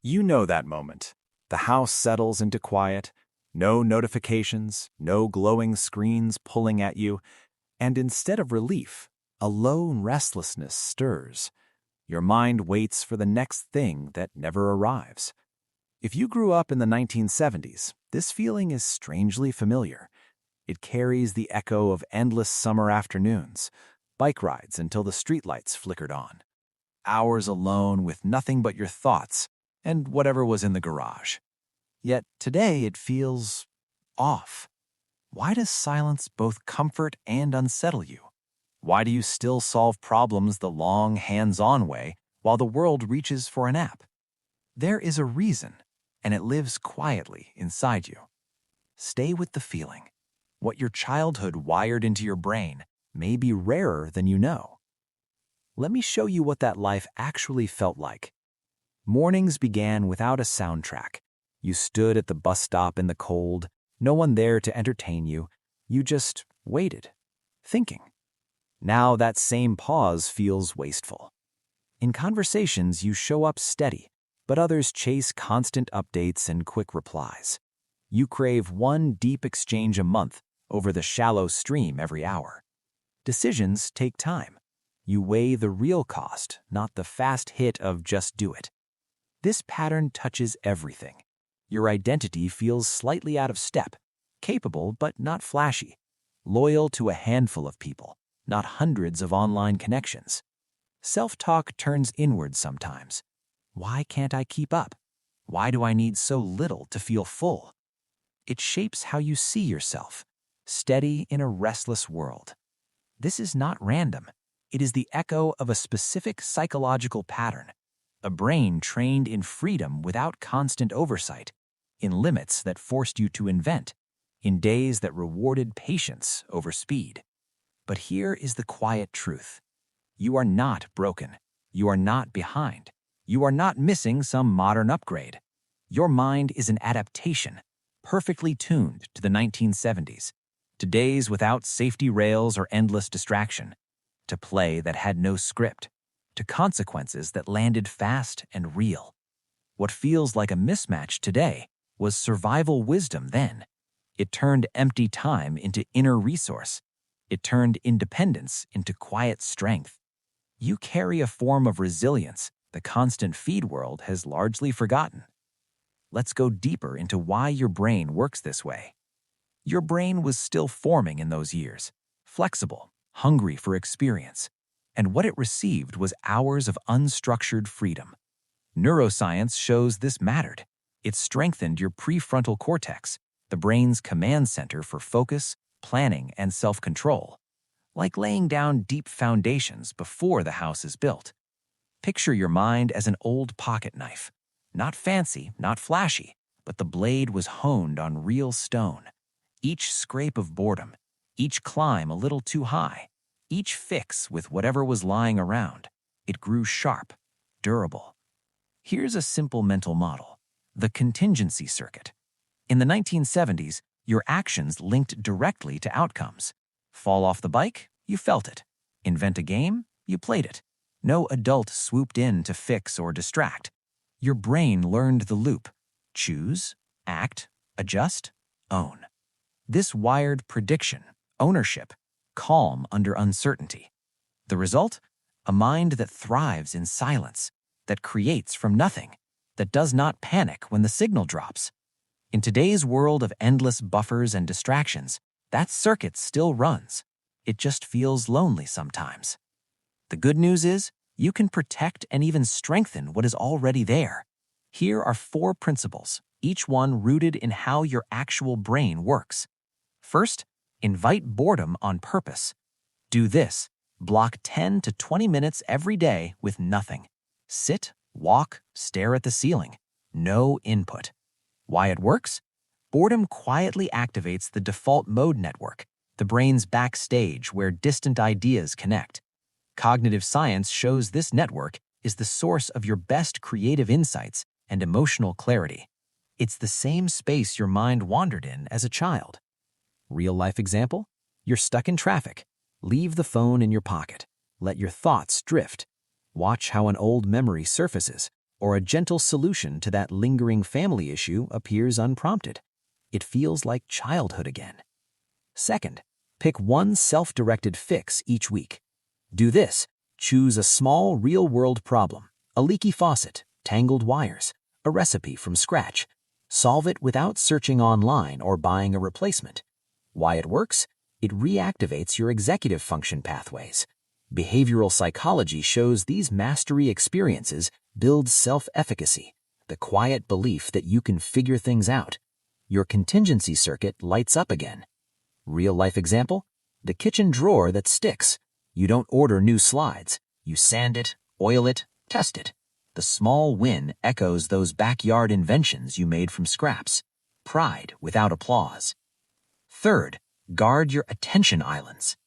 You know that moment. The house settles into quiet, no notifications, no glowing screens pulling at you, and instead of relief, a lone restlessness stirs. Your mind waits for the next thing that never arrives. If you grew up in the 1970s, this feeling is strangely familiar. It carries the echo of endless summer afternoons, bike rides until the streetlights flickered on, hours alone with nothing but your thoughts and whatever was in the garage. Yet today it feels off. Why does silence both comfort and unsettle you? Why do you still solve problems the long, hands-on way while the world reaches for a nap? There is a reason, and it lives quietly inside you. Stay with the feeling. What your childhood wired into your brain may be rarer than you know. Let me show you what that life actually felt like. Mornings began without a soundtrack. You stood at the bus stop in the cold, no one there to entertain you. You just waited, thinking. Now that same pause feels wasteful. In conversations, you show up steady, but others chase constant updates and quick replies. You crave one deep exchange a month over the shallow stream every hour. Decisions take time. You weigh the real cost, not the fast hit of just do it. This pattern touches everything. Your identity feels slightly out of step, capable but not flashy, loyal to a handful of people, not hundreds of online connections. Self-talk turns inward sometimes. Why can't I keep up? Why do I need so little to feel full? It shapes how you see yourself, steady in a restless world. This is not random. It is the echo of a specific psychological pattern, a brain trained in freedom without constant oversight, in limits that forced you to invent, in days that rewarded patience over speed. But here is the quiet truth. You are not broken. You are not behind. You are not missing some modern upgrade. Your mind is an adaptation, perfectly tuned to the 1970s, to days without safety rails or endless distraction, to play that had no script, to consequences that landed fast and real. What feels like a mismatch today was survival wisdom then. It turned empty time into inner resource. It turned independence into quiet strength. You carry a form of resilience the constant feed world has largely forgotten. Let's go deeper into why your brain works this way. Your brain was still forming in those years, flexible, hungry for experience, and what it received was hours of unstructured freedom. Neuroscience shows this mattered. It strengthened your prefrontal cortex, the brain's command center for focus, planning, and self-control, like laying down deep foundations before the house is built. Picture your mind as an old pocket knife. Not fancy, not flashy, but the blade was honed on real stone. Each scrape of boredom, each climb a little too high, each fix with whatever was lying around, it grew sharp, durable. Here's a simple mental model: the contingency circuit. In the 1970s, your actions linked directly to outcomes. Fall off the bike? You felt it. Invent a game? You played it. No adult swooped in to fix or distract. Your brain learned the loop: choose, act, adjust, own. This wired prediction, ownership, calm under uncertainty. The result? A mind that thrives in silence, that creates from nothing, that does not panic when the signal drops. In today's world of endless buffers and distractions, that circuit still runs. It just feels lonely sometimes. The good news is, you can protect and even strengthen what is already there. Here are 4 principles, each one rooted in how your actual brain works. First, invite boredom on purpose. Do this: block 10 to 20 minutes every day with nothing. Sit, walk, stare at the ceiling. No input. Why it works? Boredom quietly activates the default mode network, the brain's backstage where distant ideas connect. Cognitive science shows this network is the source of your best creative insights and emotional clarity. It's the same space your mind wandered in as a child. Real-life example? You're stuck in traffic. Leave the phone in your pocket. Let your thoughts drift. Watch how an old memory surfaces, or a gentle solution to that lingering family issue appears unprompted. It feels like childhood again. Second, pick one self-directed fix each week. Do this. Choose a small, real-world problem, a leaky faucet, tangled wires, a recipe from scratch. Solve it without searching online or buying a replacement. Why it works? It reactivates your executive function pathways. Behavioral psychology shows these mastery experiences build self-efficacy, the quiet belief that you can figure things out. Your contingency circuit lights up again. Real-life example? The kitchen drawer that sticks. You don't order new slides. You sand it, oil it, test it. The small win echoes those backyard inventions you made from scraps. Pride without applause. Third, guard your attention islands.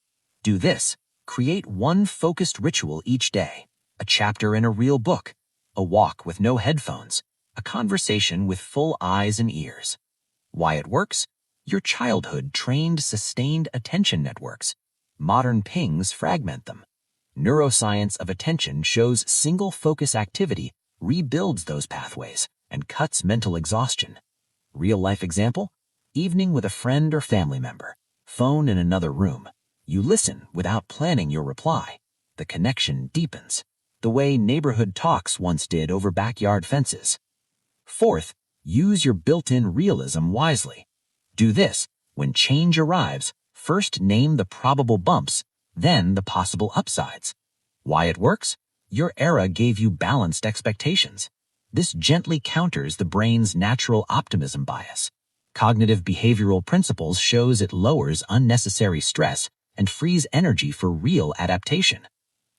Do this. Create one focused ritual each day. A chapter in a real book. A walk with no headphones. A conversation with full eyes and ears. Why it works? Your childhood trained sustained attention networks. Modern pings fragment them. Neuroscience of attention shows single focus activity rebuilds those pathways and cuts mental exhaustion. Real-life example? Evening with a friend or family member. Phone in another room. You listen without planning your reply. The connection deepens, the way neighborhood talks once did over backyard fences. Fourth, use your built-in realism wisely. Do this. When change arrives, first name the probable bumps, then the possible upsides. Why it works? Your era gave you balanced expectations. This gently counters the brain's natural optimism bias. Cognitive behavioral principles shows it lowers unnecessary stress and frees energy for real adaptation.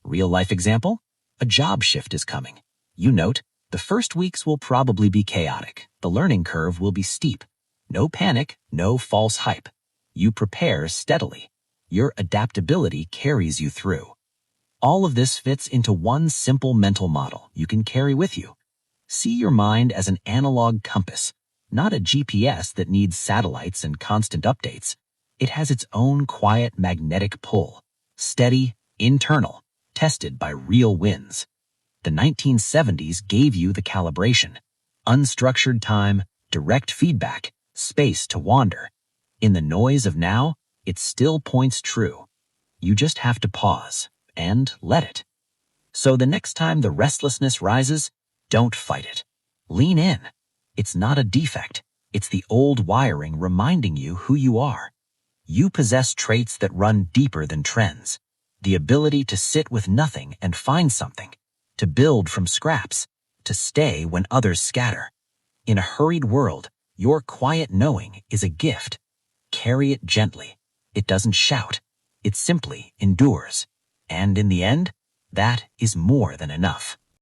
Real-life example? A job shift is coming. You note, the first weeks will probably be chaotic. The learning curve will be steep. No panic, no false hype. You prepare steadily. Your adaptability carries you through. All of this fits into one simple mental model you can carry with you. See your mind as an analog compass, not a GPS that needs satellites and constant updates. It has its own quiet magnetic pull, steady, internal, tested by real wins. The 1970s gave you the calibration, unstructured time, direct feedback, space to wander. In the noise of now, it still points true. You just have to pause and let it. So the next time the restlessness rises, don't fight it. Lean in. It's not a defect. It's the old wiring reminding you who you are. You possess traits that run deeper than trends. The ability to sit with nothing and find something, to build from scraps, to stay when others scatter. In a hurried world, your quiet knowing is a gift. Carry it gently. It doesn't shout. It simply endures. And in the end, that is more than enough.